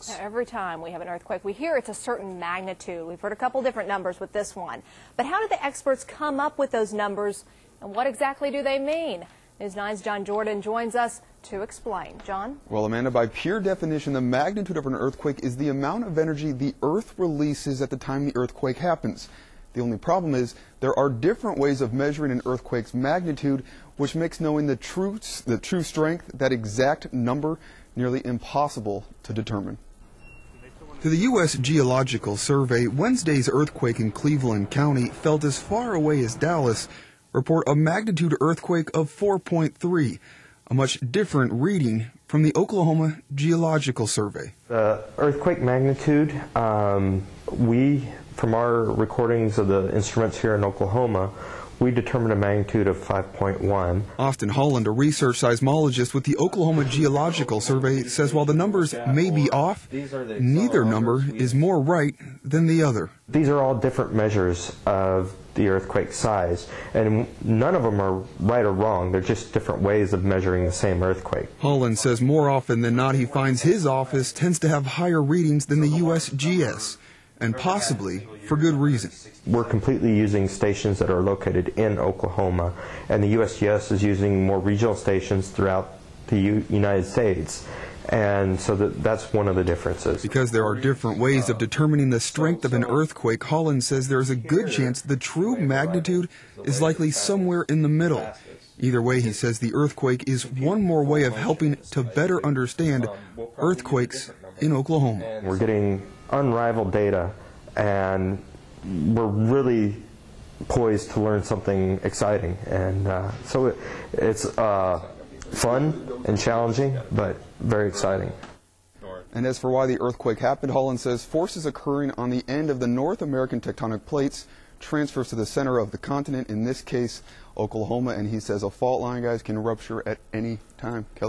else. Every time we have an earthquake, we hear it's a certain magnitude. We've heard a couple different numbers with this one. But how did the experts come up with those numbers, and what exactly do they mean? News 9's John Jordan joins us to explain. John? Well, Amanda, by pure definition, the magnitude of an earthquake is the amount of energy the Earth releases at the time the earthquake happens. The only problem is there are different ways of measuring an earthquake's magnitude, which makes knowing the true strength, that exact number, nearly impossible to determine. To the U.S. Geological Survey, Wednesday's earthquake in Cleveland County, felt as far away as Dallas, report a magnitude earthquake of 4.3, a much different reading from the Oklahoma Geological Survey. The earthquake magnitude, from our recordings of the instruments here in Oklahoma, we determined a magnitude of 5.1. Austin Holland, a research seismologist with the Oklahoma Geological Survey, says while the numbers may be off, neither number is more right than the other. These are all different measures of the earthquake size, and none of them are right or wrong. They're just different ways of measuring the same earthquake. Holland says more often than not he finds his office tends to have higher readings than the USGS, and possibly for good reason. We're completely using stations that are located in Oklahoma, and the USGS is using more regional stations throughout the United States. And so that's one of the differences. Because there are different ways of determining the strength of an earthquake, Holland says there is a good chance the true magnitude is likely somewhere in the middle. Either way, he says the earthquake is one more way of helping to better understand earthquakes in Oklahoma. We're getting unrivaled data, and we're really poised to learn something exciting. And so it's fun and challenging, but very exciting. And as for why the earthquake happened, Holland says forces occurring on the end of the North American tectonic plates transfers to the center of the continent, in this case Oklahoma, and he says a fault line, guys, can rupture at any time. Kelly?